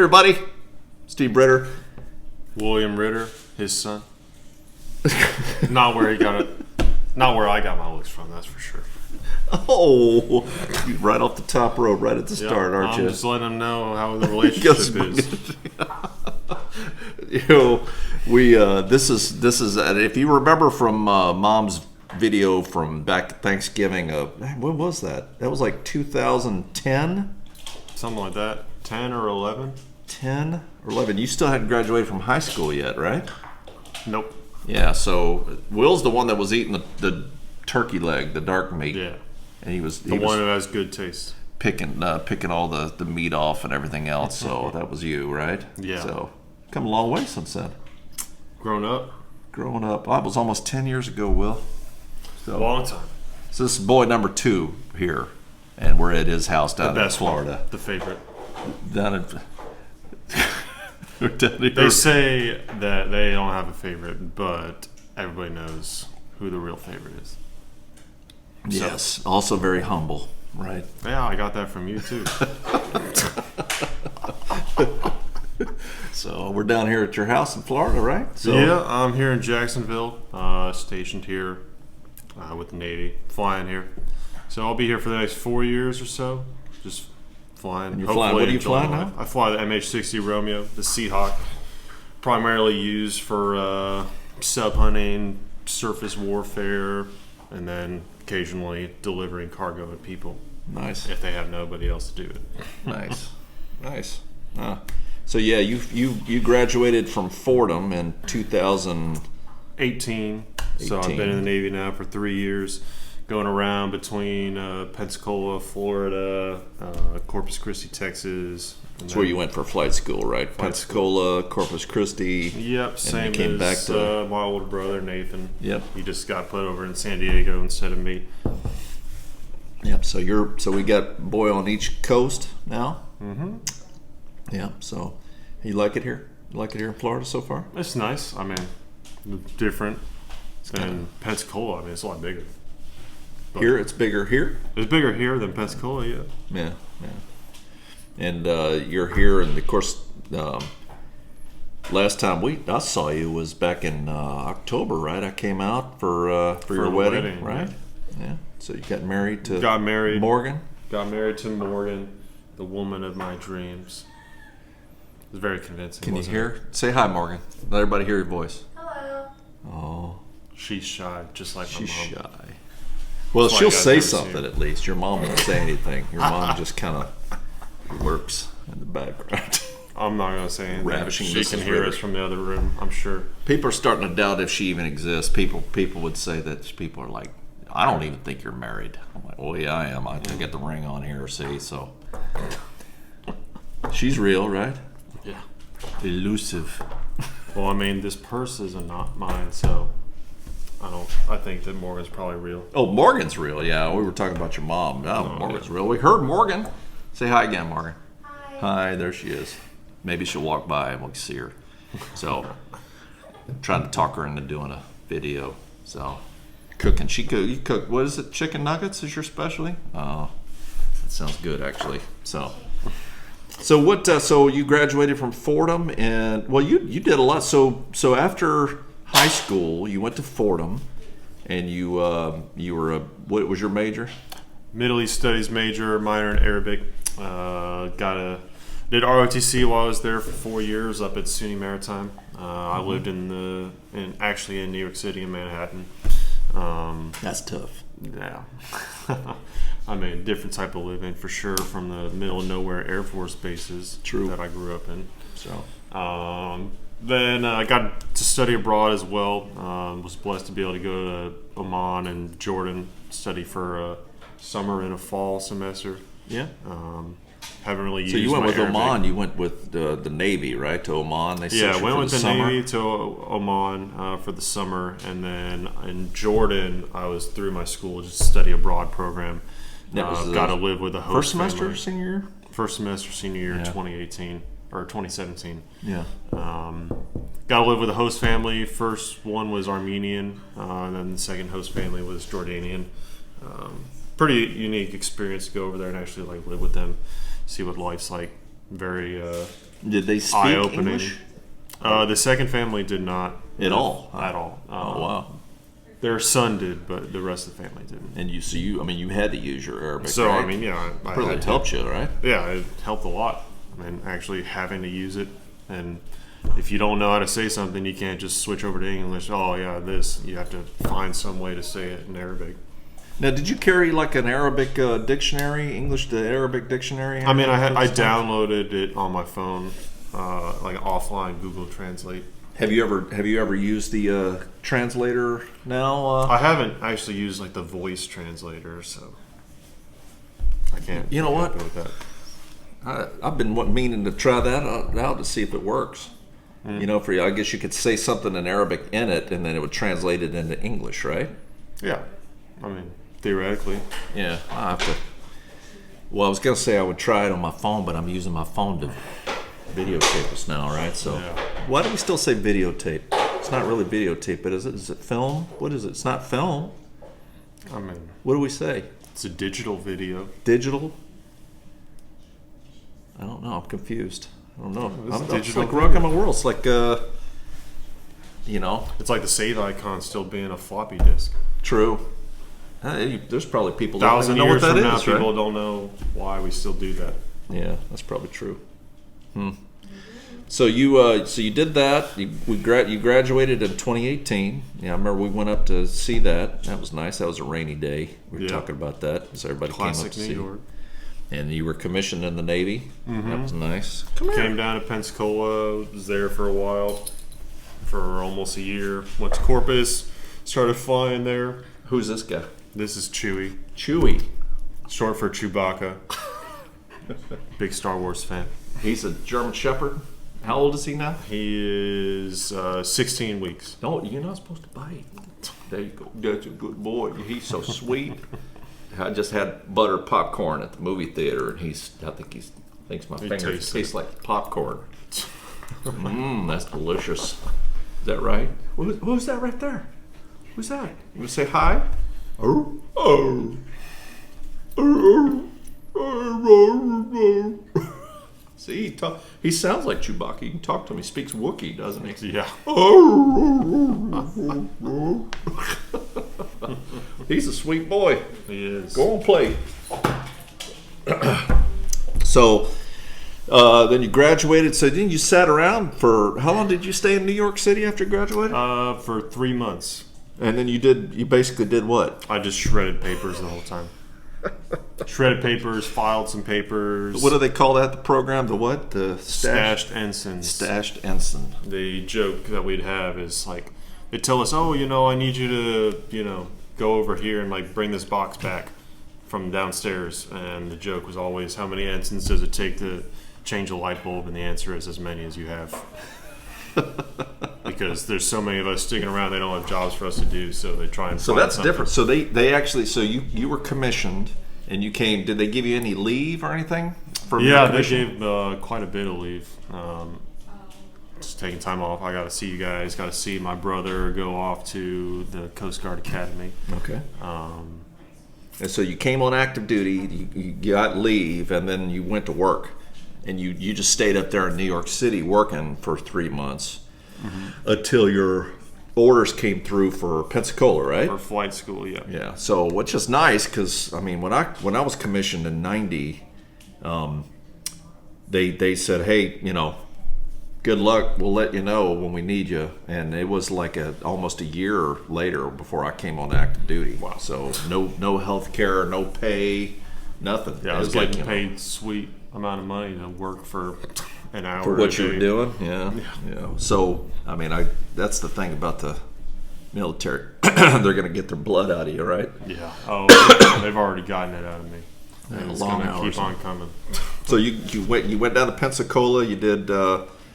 everybody. Steve Ritter. William Ritter, his son. Not where he got it. Not where I got my looks from, that's for sure. Oh, right off the top rope, right at the start, aren't I'm you? just letting them know how the relationship is. This is if you remember from Mom's video from back at Thanksgiving. When was that? That was like 2010. Something like that. 10 or 11. 10 or 11. You still hadn't graduated from high school yet, right? Nope. Yeah. So Will's the one that was eating the turkey leg, the dark meat. Yeah. And he was one that has good taste. Picking all the meat off and everything else. So that was you, right? Yeah. So come a long way since then. Grown up. That was almost 10 years ago, Will. So, Long time. So this is boy number 2 here, and we're at his house down in Florida. One, the favorite. Down in. They say that they don't have a favorite, but everybody knows who the real favorite is. Yes. Also very humble, right? Yeah, I got that from you too. So we're down here at your house in Florida, right? So, yeah, I'm here in Jacksonville, stationed here with the Navy, flying here. So I'll be here for the next 4 years or so, just flying. And you're flying. What are you flying now? I fly the MH-60 Romeo, the Seahawk, primarily used for sub hunting, surface warfare, and then occasionally delivering cargo and people. Nice. If they have nobody else to do it. Nice. So yeah, you graduated from Fordham in 2018. So I've been in the Navy now for 3 years, going around between Pensacola, Florida, Corpus Christi, Texas. That's where you went for flight school, right? Pensacola, Corpus Christi. Yep, and same came as back to my older brother, Nathan. Yep. He just got put over in San Diego instead of me. Yep. So we got boy on each coast now. Mm-hmm. Yeah. So you like it here? You like it here in Florida so far? It's nice. I mean, different than Pensacola. I mean, it's a lot bigger. But here, it's bigger here? It's bigger here than Pensacola, yeah. Yeah. And you're here, and of course, last time I saw you was back in October, right? I came out for your wedding, right? Yeah. So you got married to Morgan? Got married to Morgan, the woman of my dreams. It was very convincing. Can you hear? Say hi, Morgan. Let everybody hear your voice. Hello. Oh. She's shy, just like my mom. She's shy. Well, she'll say something at least. Your mom won't say anything. Your mom just kind of works in the background. I'm not going to say anything. Ravishing she Mrs. can hear Ritter. us from the other room, I'm sure. People are starting to doubt if she even exists. People would say that. People are like, I don't even think you're married. I'm like, well, yeah, I am. I got the ring on here, see? So she's real, right? Yeah. Elusive. Well, I mean, this purse is not mine, so I think that Morgan's probably real. Oh, Morgan's real. Yeah, we were talking about your mom. Oh, Morgan's real. We heard Morgan. Say hi again, Morgan. Hi, there she is. Maybe she'll walk by and we'll see her. So, trying to talk her into doing a video. So, cooking. You cook, what is it? Chicken nuggets is your specialty? Oh, that sounds good, actually. So what? So you graduated from Fordham, and well, you did a lot. So after high school, you went to Fordham, and you were what was your major? Middle East Studies major, minor in Arabic. Did ROTC while I was there for 4 years up at SUNY Maritime. I lived in New York City in Manhattan. That's tough. Yeah. I mean, different type of living for sure from the middle of nowhere Air Force bases that I grew up in. So then I got to study abroad as well. Was blessed to be able to go to Oman and Jordan, study for a summer and a fall semester. Yeah. Haven't really used. So you went with Arabic. Oman. You went with the Navy, right? To Oman. They I went with the summer. Navy to Oman for the summer, and then in Jordan, I was through my school just study abroad program. Got to live with a host first semester, family. senior year. First semester, senior year, 2018 or 2017. Yeah. Got to live with a host family. First one was Armenian, and then the second host family was Jordanian. Pretty unique experience to go over there and actually live with them, see what life's like. Very Did they speak eye-opening. English? The second family did not. At all? At all. Oh, wow. Their son did, but the rest of the family didn't. And you had to use your Arabic, So, right? I mean, yeah. I Really had to. helped you, right? Yeah, it helped a lot. I mean, actually having to use it. And if you don't know how to say something, you can't just switch over to English. Oh, yeah, this. You have to find some way to say it in Arabic. Now, did you carry like an Arabic dictionary, English to Arabic dictionary? I mean, I downloaded it on my phone, like offline Google Translate. Have you ever used the translator now? I haven't actually used like the voice translator, so I can't. You know what? Go with that. I've been meaning to try that out to see if it works. You know, I guess you could say something in Arabic in it, and then it would translate it into English, right? Yeah, I mean theoretically. Yeah, I have to. Well, I was gonna say I would try it on my phone, but I'm using my phone to videotape us now, right? So Yeah. why do we still say videotape? It's not really videotape, but is it? Is it film? What is it? It's not film. I mean, What do we say? it's a digital video. Digital? I don't know. I'm confused. I don't know. It's It's digital like rocking my world. It's like, you know, It's like the save icon still being a floppy disk. true. Hey, there's probably people that don't even 1,000 know what years that from now, is, people right? don't know why we still do that. Yeah, that's probably true. So you did that. You graduated in 2018. Yeah, I remember we went up to see that. That was nice. That was a rainy day. We were Yeah. talking about that. So everybody came up Classic to New see. York. And you were commissioned in the Navy. That was nice. Come here. Came down to Pensacola, was there for a while, for almost a year. Went to Corpus, started flying there. Who's this guy? This is Chewie, Chewie. short for Chewbacca. Big Star Wars fan. He's a German Shepherd. How old is he now? He is 16 weeks. No, you're not supposed to bite. There you go. That's a good boy. He's so sweet. I just had buttered popcorn at the movie theater, and I think he thinks my fingers tastes taste like popcorn. That's delicious. Is that right? Who's that right there? Who's that? You want to say hi? Oh. Oh. See, he sounds like Chewbacca. You can talk to him. He speaks Wookiee, doesn't he? Yeah. He's a sweet boy. He is. Go on, play. So, then you graduated. So then you sat around for how long did you stay in New York City after you graduated? For 3 months. And then you basically did what? I just shredded papers the whole time. Shredded papers, filed some papers. What do they call that? The program? The what? The Stashed ensigns. Stashed ensign. The joke that we'd have is like, they'd tell us, oh, I need you to, go over here and like bring this box back from downstairs. And the joke was always, how many ensigns does it take to change a light bulb? And the answer is as many as you have. Because there's so many of us sticking around, they don't have jobs for us to do, so they try and. So find that's something. different. So they actually. So you were commissioned, and you came. Did they give you any leave or anything? For Yeah, they commission? gave quite a bit of leave. Just taking time off. I got to see you guys. Got to see my brother go off to the Coast Guard Academy. Okay. And so you came on active duty. You got leave, and then you went to work, and you just stayed up there in New York City working for 3 months until your orders came through for Pensacola, right? For flight school, yeah. Yeah. So, which is nice because I mean, when I was commissioned in '90, they said, hey, good luck. We'll let you know when we need you. And it was like almost a year later before I came on active duty. Wow. So no health care, no pay, nothing. Yeah, It I was like, getting paid sweet amount of money to work for an hour for a what you were day. doing. Yeah. So I mean, that's the thing about the military. They're going to get their blood out of you, right? Yeah. Oh, they've already gotten it out of me. And it's long going to hours. keep on coming. So you went down to Pensacola. You did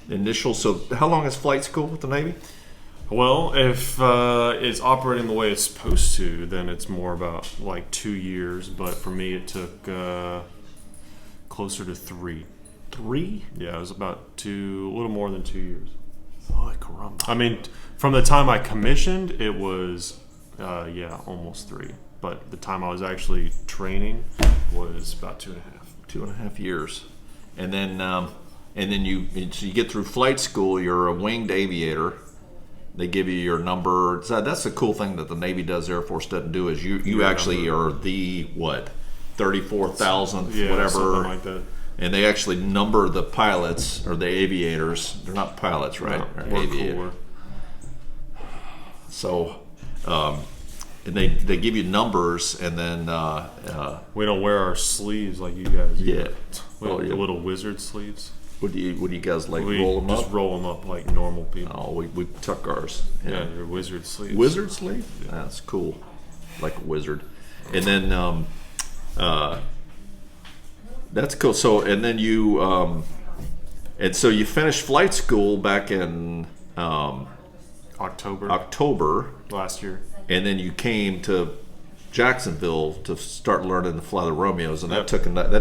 initial. So how long is flight school with the Navy? Well, if it's operating the way it's supposed to, then it's more about like 2 years. But for me, it took closer to 3. 3? Yeah, it was about a little more than 2 years. Oh, caramba. I mean, from the time I commissioned, it was, almost 3. But the time I was actually training was about 2.5. 2.5 years. And then and then so you get through flight school. You're a winged aviator. They give you your number. So that's the cool thing that the Navy does, the Air Force doesn't do, is you actually are the, 34,000th, whatever. Something like that. And they actually number the pilots, or the aviators. They're not pilots, right? No, They're aviators. So, and they give you numbers, and then... we don't wear our sleeves like you guys do. Yeah. We have the little wizard sleeves. What do you guys like? We roll them just up? roll them up like normal people. Oh, we tuck ours. Yeah, your wizard sleeves. Wizard sleeve? Yeah. That's cool. Like a wizard. And then that's cool. So and then you and so you finished flight school back in October last year, and then you came to Jacksonville to start learning to fly the Romeos, and that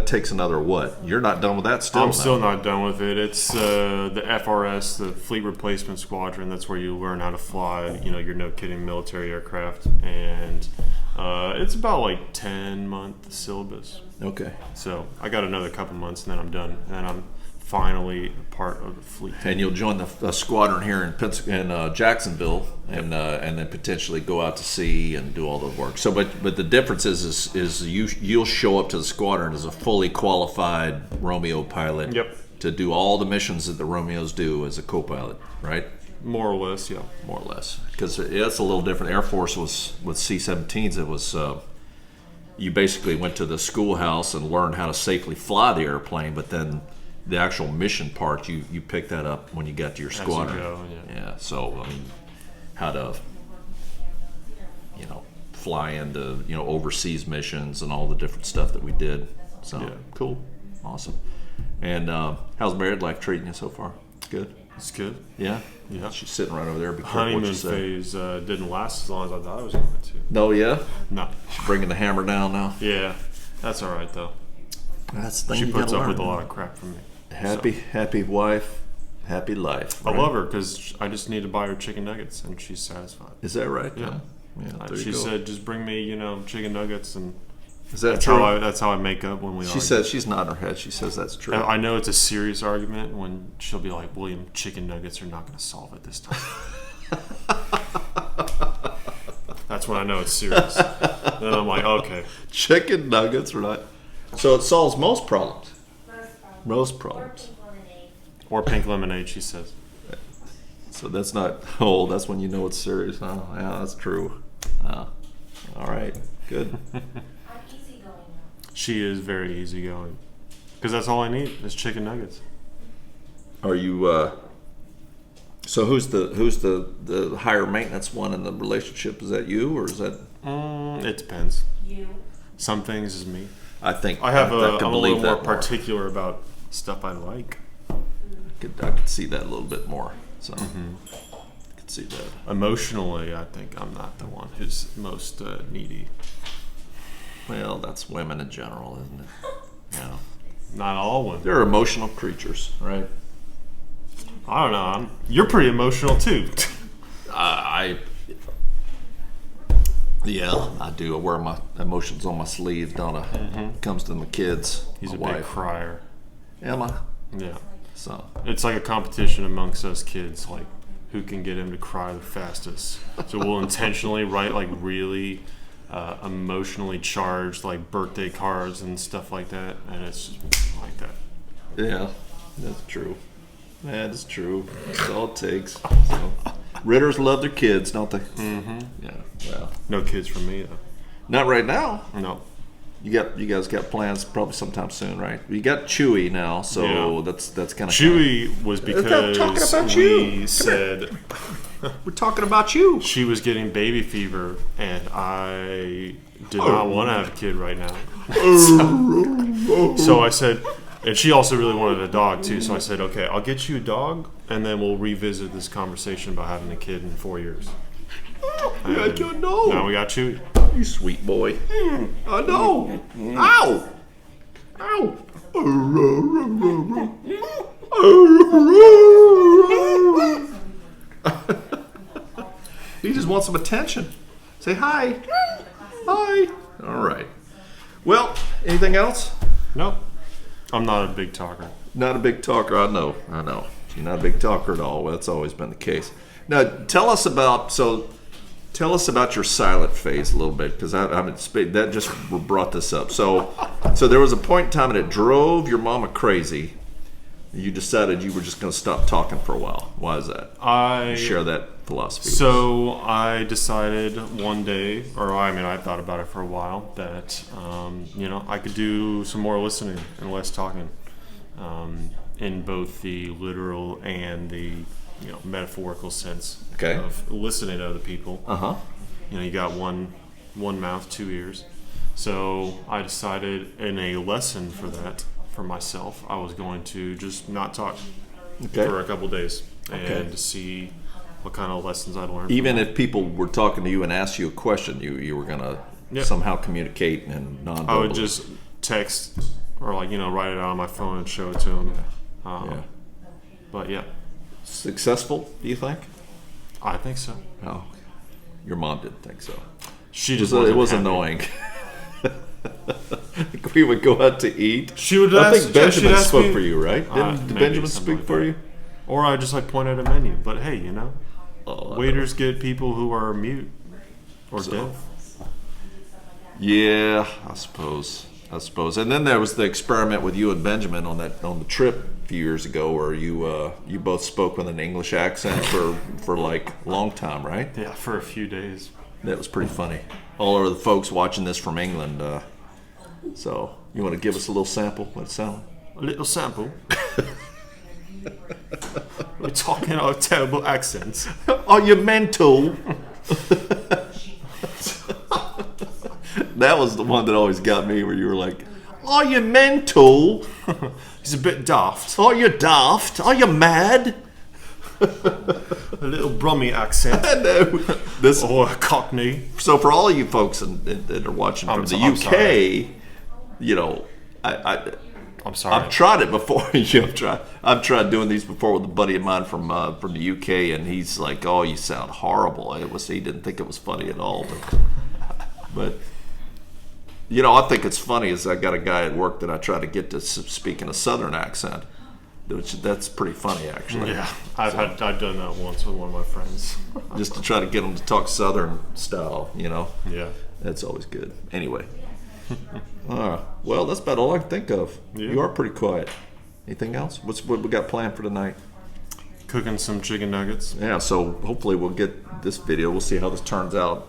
takes another what? You're not done with that still? I'm still not done with it. It's the FRS, the Fleet Replacement Squadron. That's where you learn how to fly, your no kidding military aircraft, and it's about like 10-month syllabus. Okay. So I got another couple months, and then I'm done, and I'm finally a part of the fleet. And you'll join the squadron here in Jacksonville, and then potentially go out to sea and do all the work. So, but the difference is you'll show up to the squadron as a fully qualified Romeo pilot. Yep. To do all the missions that the Romeos do as a co-pilot, right? More or less, yeah. More or less, because it's a little different. Air Force was with C-17s. It was you basically went to the schoolhouse and learned how to safely fly the airplane, but then the actual mission part, you pick that up when you got to your squadron. As you go, yeah. So I mean, how to fly into overseas missions and all the different stuff that we did. So cool, awesome. And how's married life treating you so far? Good. It's good. Yeah. Yeah. She's sitting right over there. Be careful what Honeymoon you say. phase didn't last as long as I thought it was going to. No, yeah. No. She's bringing the hammer down now. Yeah, that's all right though. That's the thing. She you puts gotta up with a learn. lot of crap from me. Happy wife, happy life. I love her because I just need to buy her chicken nuggets and she's satisfied. Is that right? Yeah. There She you go. said, "Just bring me, chicken nuggets," and Is that that's true? that's how I make up when we. She argue. says she's nodding her head. She says that's true. I know it's a serious argument when she'll be like, "William, chicken nuggets are not going to solve it this time." That's when I know it's serious. Then I'm like, okay. Chicken nuggets are not. So it solves most problems. Most problems. Or pink lemonade, she says. So that's not. Oh, that's when you know it's serious. Oh, yeah, that's true. All right, good. She is very easygoing. Because that's all I need is chicken nuggets. Are you? So who's the higher maintenance one in the relationship? Is that you, or is that? It depends. You. Some things is me. I think I have I can I'm a believe little more that particular about stuff I like. I could see that a little bit more. So I could see that. Emotionally, I think I'm not the one who's most needy. Well, that's women in general, isn't it? Yeah. Not all women. They're emotional creatures, right? I don't know. You're pretty emotional too. Yeah, I do. I wear my emotions on my sleeve, don't I? It comes to my kids. He's my a wife. big crier. Am I? Yeah. So It's like a competition amongst us kids, like who can get him to cry the fastest. So we'll intentionally write like really emotionally charged like birthday cards and stuff like that, and it's just like that. yeah, that's true. That is true. That's all it takes. So, Ritters love their kids, don't they? Mm-hmm. Yeah. Well, No kids from me though. not right now. No. You guys got plans probably sometime soon, right? You got Chewy now, so Yeah. that's kind of Chewy was because talking about you. we said We're talking about you. she was getting baby fever, and I did not want to have a kid right now. So I said, and she also really wanted a dog too. So I said, okay, I'll get you a dog, and then we'll revisit this conversation about having a kid in 4 years. You got your dog. Now we got Chewy. You sweet boy. I know. Ow. Ow. He just wants some attention. Say hi. Hi. All right. Well, anything else? Nope. I'm not a big talker. Not a big talker. I know. She's not a big talker at all. Well, that's always been the case. Now, tell us about your silent phase a little bit, because that just brought this up. So there was a point in time and it drove your mama crazy. You decided you were just going to stop talking for a while. Why is that? Share that philosophy. So I decided one day, I thought about it for a while, that I could do some more listening and less talking, in both the literal and the metaphorical sense of listening to other people. You got one mouth, two ears. So I decided, in a lesson for that, for myself, I was going to just not talk for a couple days and to see what kind of lessons I'd learn. Even if people were talking to you and asked you a question, you were going to somehow communicate and non-verbally. I would just text or write it out on my phone and show it to them. But yeah. Successful, do you think? I think so. Oh, your mom didn't think so. She just it was annoying. We would go out to eat. She would. I think Benjamin spoke for you, right? Did Benjamin speak for you? Or I just point at a menu. But hey, waiters get people who are mute or deaf. Yeah, I suppose. And then there was the experiment with you and Benjamin on the trip a few years ago, where you both spoke with an English accent for like a long time, right? Yeah, for a few days. That was pretty funny. All of the folks watching this from England. So you want to give us a little sample? What it sound like? A little sample. We're talking our terrible accents. Are you mental? That was the one that always got me, where you were like, "Are you mental?" He's a bit daft. Are you daft? Are you mad? A little Brummy accent. I know. Or a Cockney. So for all of you folks that are watching from the UK, I'm sorry. I've tried it before. I've tried doing these before with a buddy of mine from the UK, and he's like, "Oh, you sound horrible." He didn't think it was funny at all, but I think it's funny. Is I got a guy at work that I try to get to speak in a Southern accent. That's pretty funny, actually. Yeah, I've done that once with one of my friends. Just to try to get them to talk Southern style, Yeah. That's always good. Anyway. Well, that's about all I can think of. Yeah. You are pretty quiet. Anything else? What we got planned for tonight? Cooking some chicken nuggets. Yeah, so hopefully we'll get this video. We'll see how this turns out.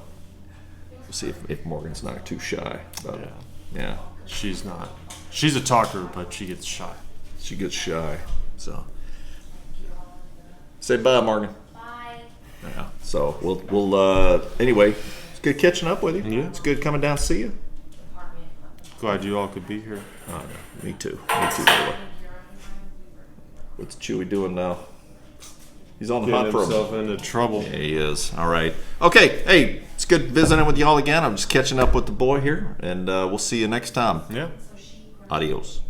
We'll see if Morgan's not too shy about it. Yeah. She's not. She's a talker, but she gets shy. She gets shy. So say bye, Morgan. Bye. Yeah. So we'll anyway, it's good catching up with you. Yeah. It's good coming down to see you. Glad you all could be here. Oh, no. Me too, boy. What's Chewy doing now? He's on the hunt for himself into trouble. Yeah, he is. All right. Okay. Hey, it's good visiting with y'all again. I'm just catching up with the boy here, and we'll see you next time. Yeah. Adios.